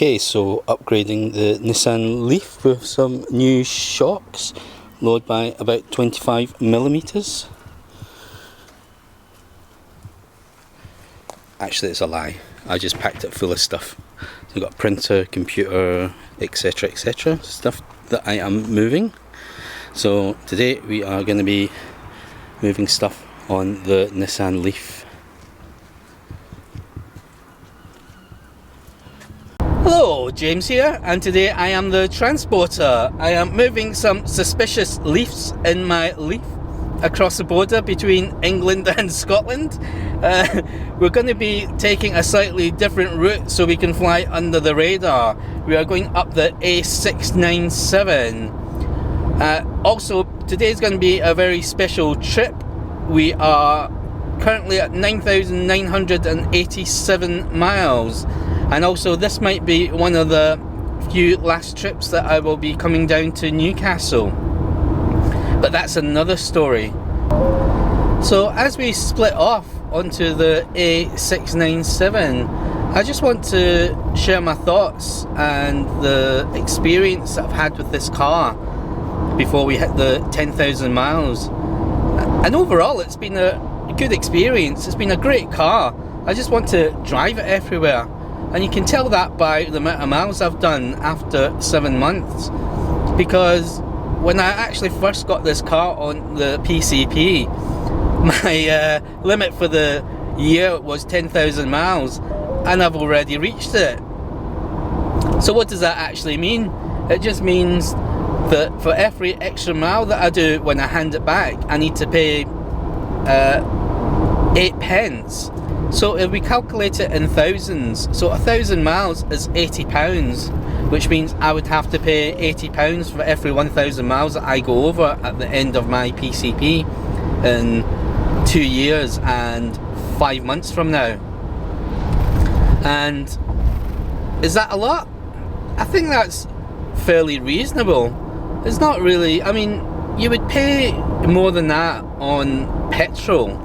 Okay, so upgrading the Nissan Leaf with some new shocks, lowered by about 25mm. Actually, it's a lie. I just packed it full of stuff. So I've got a printer, computer, etc, stuff that I am moving. So today we are going to be moving stuff on the Nissan Leaf. Hello, James here, and today I am the transporter. I am moving some suspicious leaves in my Leaf across the border between England and Scotland. We're going to be taking a slightly different route so we can fly under the radar. We are going up the A697. Also, today's going to be a very special trip. We are currently at 9,987 miles. And also, this might be one of the few last trips that I will be coming down to Newcastle. But that's another story. So as we split off onto the A697, I just want to share my thoughts and the experience that I've had with this car before we hit the 10,000 miles. And overall, it's been a good experience. It's been a great car. I just want to drive it everywhere. And you can tell that by the amount of miles I've done after 7 months. Because when I actually first got this car on the PCP, my limit for the year was 10,000 miles, and I've already reached it. So what does that actually mean? It just means that for every extra mile that I do when I hand it back, I need to pay 8 pence. So if we calculate it in thousands, so 1,000 miles is £80, which means I would have to pay £80 for every 1,000 miles that I go over at the end of my PCP in 2 years and 5 months from now. And is that a lot? I think that's fairly reasonable. It's not really, I mean, you would pay more than that on petrol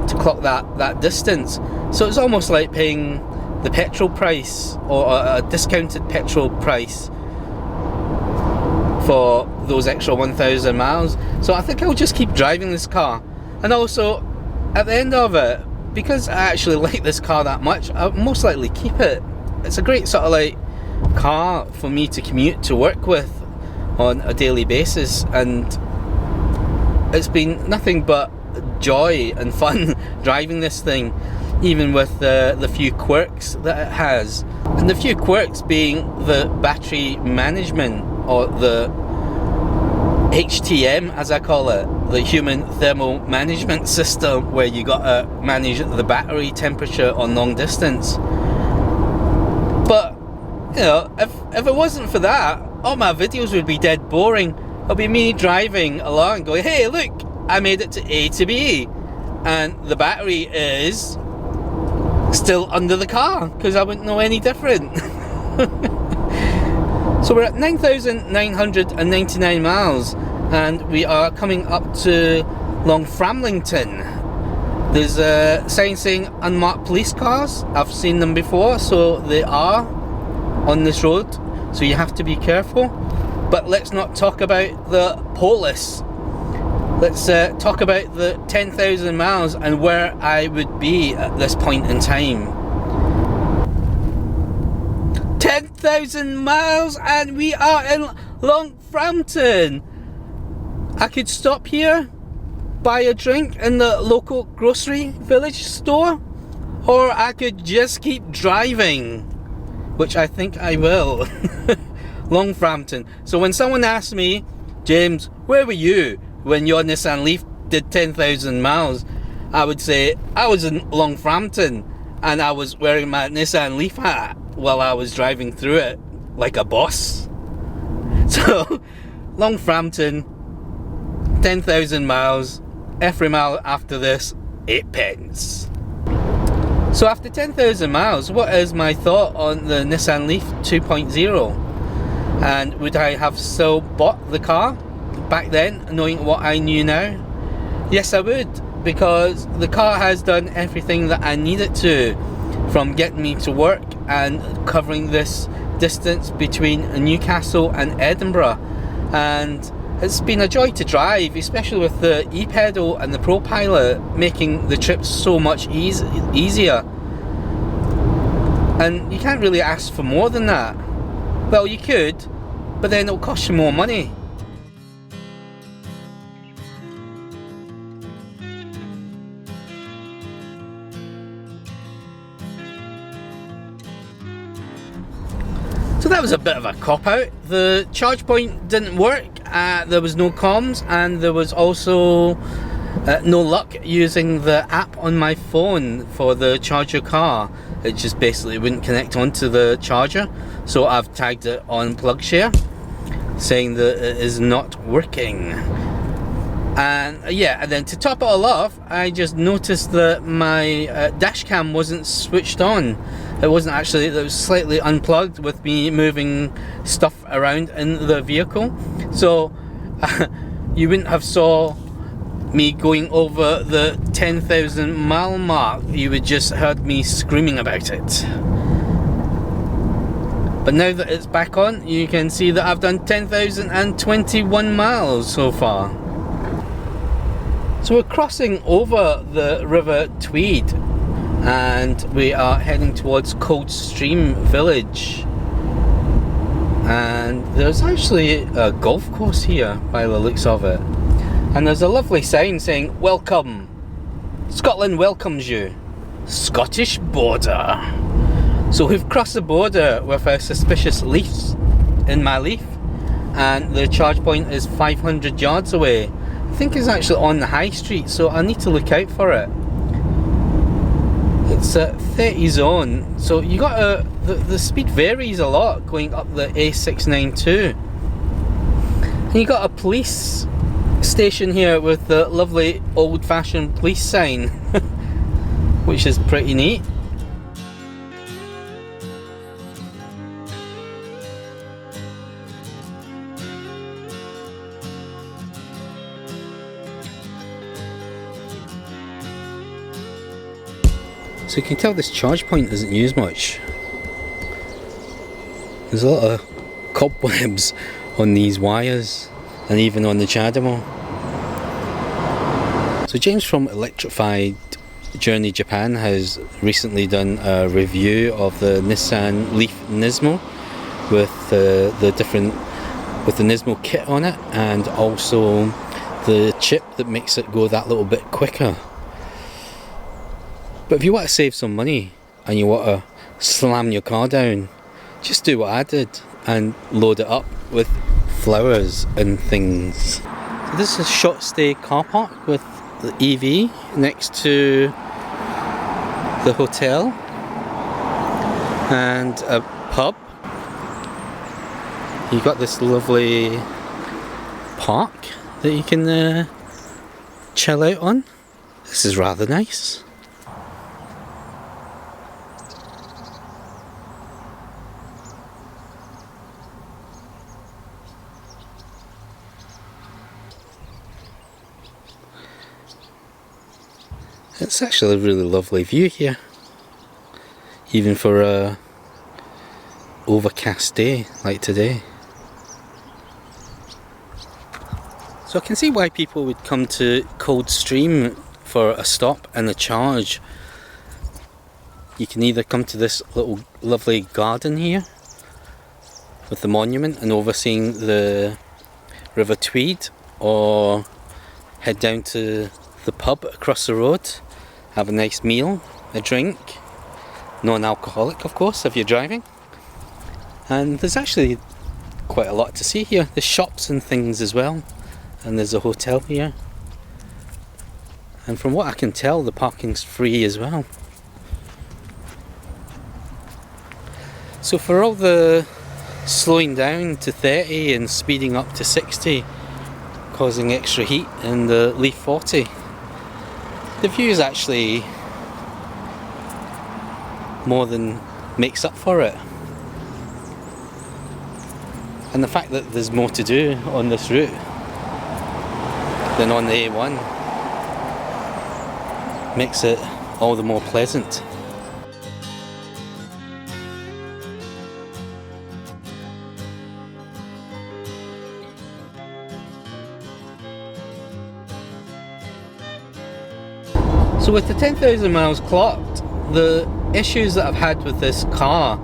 to clock that distance. So it's almost like paying the petrol price or a discounted petrol price for those extra 1,000 miles. So I think I'll just keep driving this car. And also, at the end of it, because I actually like this car that much, I'll most likely keep it. It's a great sort of like car for me to commute to work with on a daily basis, and it's been nothing but joy and fun driving this thing, even with the few quirks that it has. And the few quirks being the battery management, or the HTM as I call it, the human thermal management system, where you gotta manage the battery temperature on long distance. But you know, if it wasn't for that, all my videos would be dead boring. It'll be me driving along going, hey look, I made it to A to B, and the battery is still under the car, because I wouldn't know any different. So we're at 9,999 miles, and we are coming up to Longframlington. There's a sign saying unmarked police cars. I've seen them before, so they are on this road, so you have to be careful. But let's not talk about the police. Let's talk about the 10,000 miles and where I would be at this point in time. 10,000 miles and we are in Longframlington. I could stop here, buy a drink in the local grocery village store, or I could just keep driving, which I think I will. Longframlington. So when someone asks me, James, where were you when your Nissan Leaf did 10,000 miles, I would say I was in Longframlington and I was wearing my Nissan Leaf hat while I was driving through it like a boss. So Longframlington, 10,000 miles, every mile after this 8 pence. So after 10,000 miles, what is my thought on the Nissan Leaf 2.0? And would I have still bought the car back then, knowing what I knew now? Yes, I would, because the car has done everything that I need it to, from getting me to work and covering this distance between Newcastle and Edinburgh, and it's been a joy to drive, especially with the e-pedal and the Pro Pilot, making the trips so much easier. And you can't really ask for more than that. Well, you could, but then it'll cost you more money. So that was a bit of a cop-out. The charge point didn't work, there was no comms, and there was also no luck using the app on my phone for the Charge Your Car. It just basically wouldn't connect onto the charger, so I've tagged it on PlugShare, saying that it is not working. And yeah, and then to top it all off, I just noticed that my dash cam wasn't switched on. It wasn't actually, it was slightly unplugged with me moving stuff around in the vehicle. So you wouldn't have saw me going over the 10,000 mile mark. You would just heard me screaming about it. But now that it's back on, you can see that I've done 10,021 miles so far. So we're crossing over the River Tweed and we are heading towards Coldstream Village. And there's actually a golf course here by the looks of it. And there's a lovely sign saying, "Welcome. Scotland welcomes you. Scottish border." So we've crossed the border with our suspicious Leafs in my Leaf, and the charge point is 500 yards away. I think it's actually on the high street, so I need to look out for it. It's a 30 zone, so you got the speed varies a lot going up the A692. And you got a police station here with the lovely old-fashioned police sign, which is pretty neat. So you can tell this charge point isn't used much. There's a lot of cobwebs on these wires and even on the Chademo. So James from Electrified Journey Japan has recently done a review of the Nissan Leaf Nismo with the Nismo kit on it, and also the chip that makes it go that little bit quicker. But if you want to save some money and you want to slam your car down, just do what I did and load it up with flowers and things. So this is a short stay car park with the EV next to the hotel and a pub. You've got this lovely park that you can chill out on. This is rather nice. It's actually a really lovely view here, even for a overcast day like today. So I can see why people would come to Coldstream for a stop and a charge. You can either come to this little lovely garden here with the monument and overseeing the River Tweed, or head down to the pub across the road, have a nice meal, a drink, non-alcoholic of course if you're driving. And there's actually quite a lot to see here. There's shops and things as well, and there's a hotel here, and from what I can tell the parking's free as well. So for all the slowing down to 30 and speeding up to 60, causing extra heat in the Leaf 40, the view is actually more than makes up for it. And the fact that there's more to do on this route than on the A1 makes it all the more pleasant. So with the 10,000 miles clocked, the issues that I've had with this car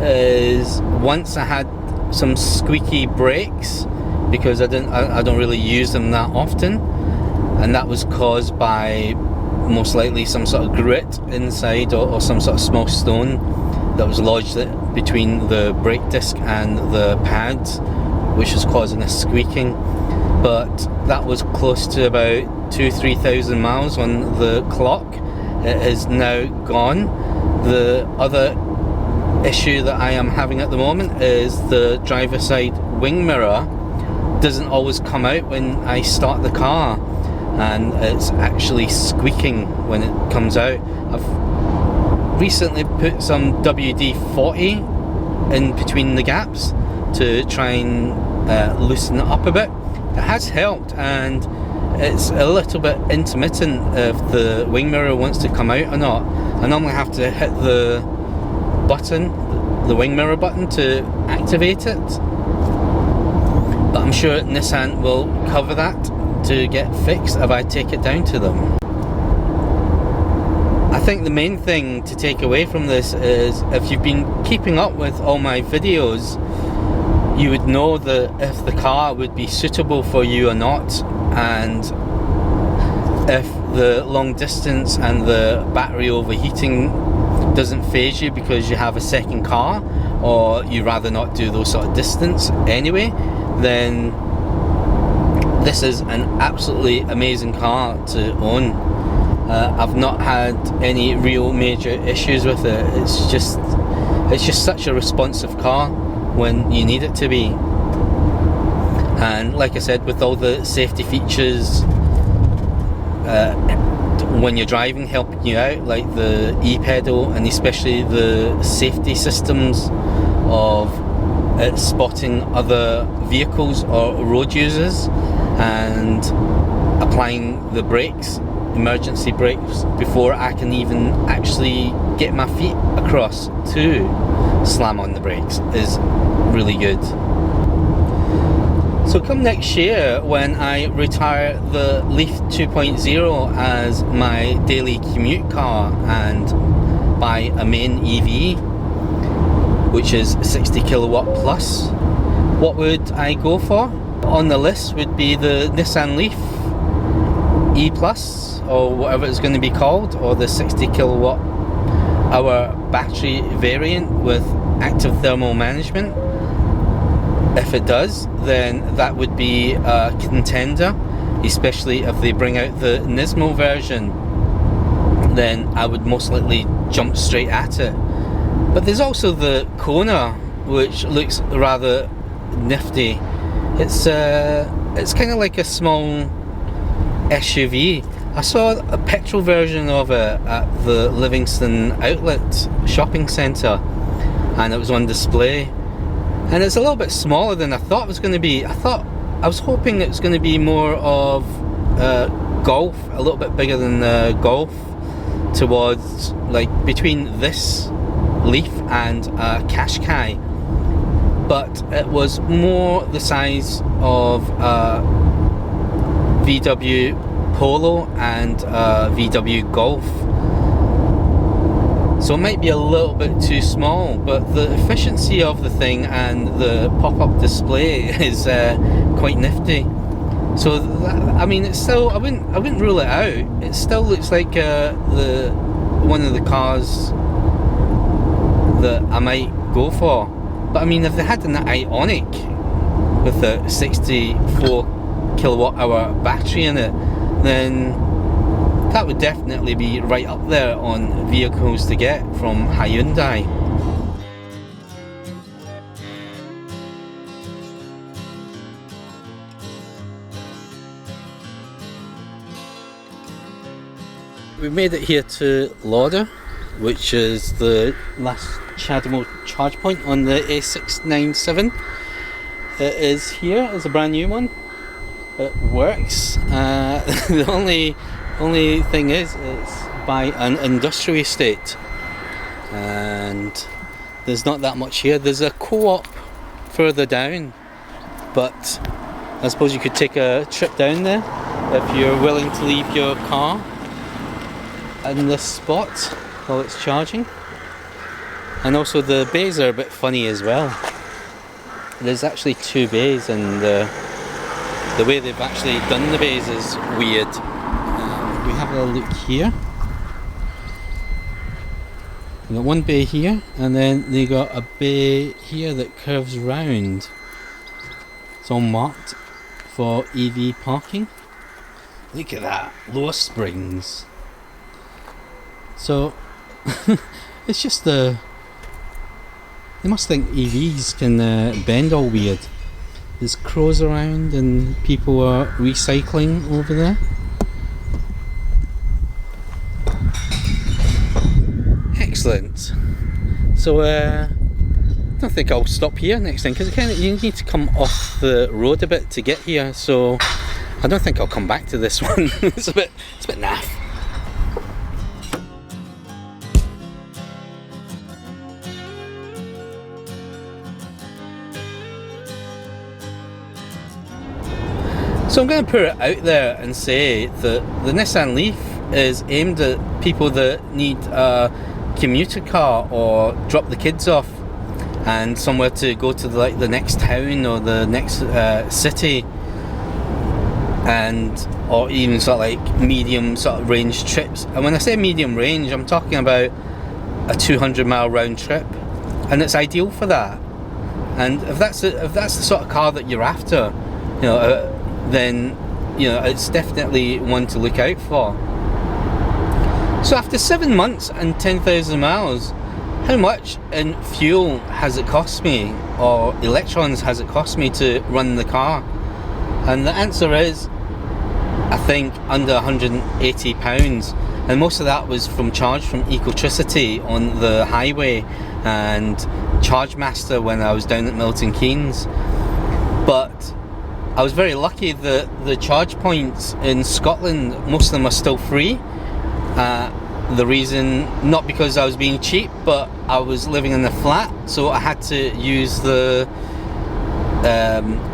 is once I had some squeaky brakes because I don't really use them that often, and that was caused by most likely some sort of grit inside or some sort of small stone that was lodged between the brake disc and the pads, which was causing a squeaking. But that was close to about 2,000-3,000 miles on the clock. It is now gone. The other issue that I am having at the moment is the driver side wing mirror doesn't always come out when I start the car, and it's actually squeaking when it comes out. I've recently put some WD-40 in between the gaps to try and loosen it up a bit. It has helped, and it's a little bit intermittent if the wing mirror wants to come out or not. I normally have to hit the button, the wing mirror button, to activate it, but I'm sure Nissan will cover that to get fixed if I take it down to them. I think the main thing to take away from this is, if you've been keeping up with all my videos, you would know that if the car would be suitable for you or not, and if the long distance and the battery overheating doesn't faze you because you have a second car, or you rather not do those sort of distance anyway, then this is an absolutely amazing car to own. I've not had any real major issues with it. It's just such a responsive car when you need it to be. And like I said, with all the safety features when you're driving helping you out, like the e-pedal, and especially the safety systems of spotting other vehicles or road users and applying the brakes, emergency brakes, before I can even actually get my feet across to slam on the brakes, is really good. So come next year, when I retire the Leaf 2.0 as my daily commute car and buy a main EV, which is 60 kilowatt plus, what would I go for? On the list would be the Nissan Leaf E Plus, or whatever it's going to be called, or the 60 kilowatt hour battery variant with active thermal management. If it does, then that would be a contender, especially if they bring out the Nismo version. Then I would most likely jump straight at it. But there's also the Kona, which looks rather nifty. It's kind of like a small SUV. I saw a petrol version of it at the Livingston Outlet shopping centre, and it was on display. And it's a little bit smaller than I thought it was going to be. I was hoping it was going to be more of Golf, a little bit bigger than the Golf, towards like between this Leaf and Qashqai, but it was more the size of VW Polo and VW Golf. So it might be a little bit too small, but the efficiency of the thing and the pop-up display is quite nifty. So I mean, it's still, I wouldn't rule it out. It still looks like one of the cars that I might go for. But I mean, if they had an Ioniq with a 64 kilowatt hour battery in it, then that would definitely be right up there on vehicles to get from Hyundai. We've made it here to Lauder, which is the last chargeable charge point on the A697. It is here, it's a brand new one. It works. The only thing is, it's by an industrial estate, and there's not that much here. There's a co-op further down, but I suppose you could take a trip down there if you're willing to leave your car. in this spot while it's charging. And also the bays are a bit funny as well. There's actually two bays, and the way they've actually done the bays is weird. We have a look here. We've got one bay here, and then they got a bay here that curves round. It's all marked for EV parking. Look at that, lower springs. So it's just they must think EVs can bend all weird. There's crows around and people are recycling over there. Excellent. So I don't think I'll stop here next time, because you need to come off the road a bit to get here. So I don't think I'll come back to this one. it's a bit naff. So I'm going to put it out there and say that the Nissan Leaf is aimed at people that need a commuter car or drop the kids off and somewhere to go to the next town or the next city, and or even sort of like medium sort of range trips. And when I say medium range, I'm talking about a 200-mile round trip, and it's ideal for that. And if that's the sort of car that you're after, you know, then you know it's definitely one to look out for. So after 7 months and 10,000 miles, how much in fuel has it cost me, or electrons has it cost me to run the car? And the answer is, I think, under £180, and most of that was from charge from Ecotricity on the highway and Chargemaster when I was down at Milton Keynes. But I was very lucky that the charge points in Scotland, most of them are still free. The reason, not because I was being cheap, but I was living in a flat, so I had to use the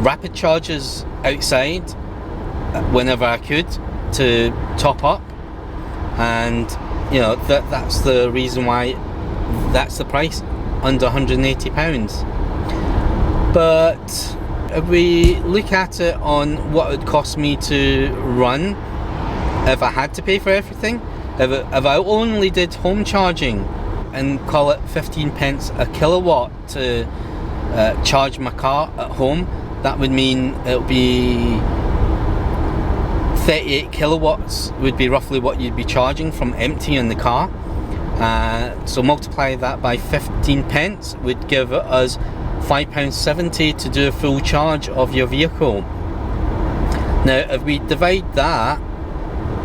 rapid chargers outside whenever I could to top up, and you know that's the reason why that's the price, under £180. But if we look at it on what it would cost me to run if I had to pay for everything, if I only did home charging and call it 15 pence a kilowatt to charge my car at home, that would mean it would be 38 kilowatts would be roughly what you'd be charging from emptying the car. So multiply that by 15 pence would give us £5.70 to do a full charge of your vehicle. Now if we divide that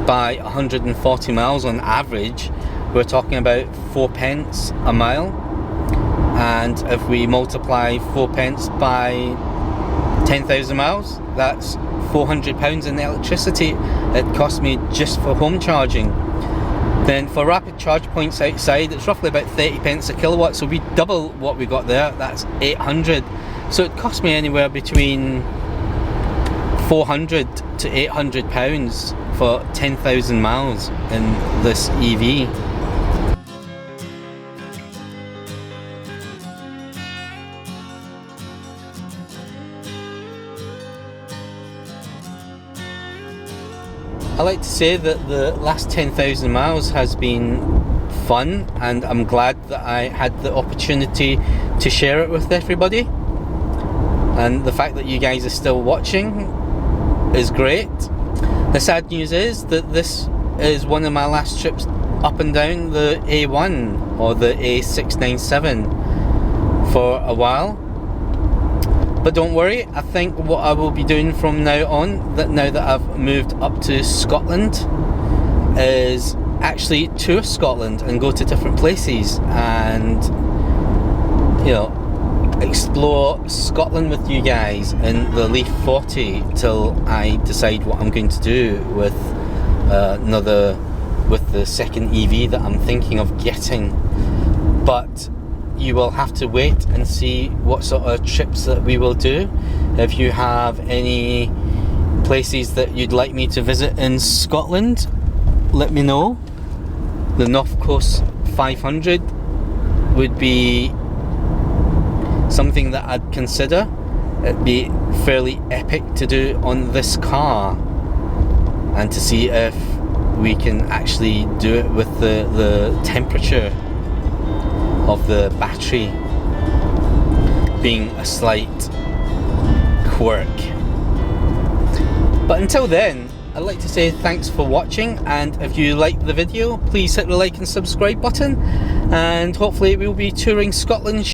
by 140 miles on average, we're talking about 4 pence a mile, and if we multiply 4 pence by 10,000 miles, that's £400 in electricity it cost me just for home charging. Then for rapid charge points outside, it's roughly about 30 pence a kilowatt, so we double what we got there, that's 800. So it cost me anywhere between 400 to 800 pounds for 10,000 miles in this EV. I like to say that the last 10,000 miles has been fun, and I'm glad that I had the opportunity to share it with everybody. And the fact that you guys are still watching is great. The sad news is that this is one of my last trips up and down the A1 or the A697 for a while. But don't worry, I think what I will be doing from now on, now that I've moved up to Scotland, is actually tour Scotland and go to different places and, you know, explore Scotland with you guys in the Leaf 40 till I decide what I'm going to do with the second EV that I'm thinking of getting. But you will have to wait and see what sort of trips that we will do. If you have any places that you'd like me to visit in Scotland, let me know. the North Coast 500 would be something that I'd consider. It'd be fairly epic to do on this car, and to see if we can actually do it with the temperature of the battery being a slight quirk. But until then, I'd like to say thanks for watching, and if you liked the video, please hit the like and subscribe button, and hopefully we'll be touring Scotland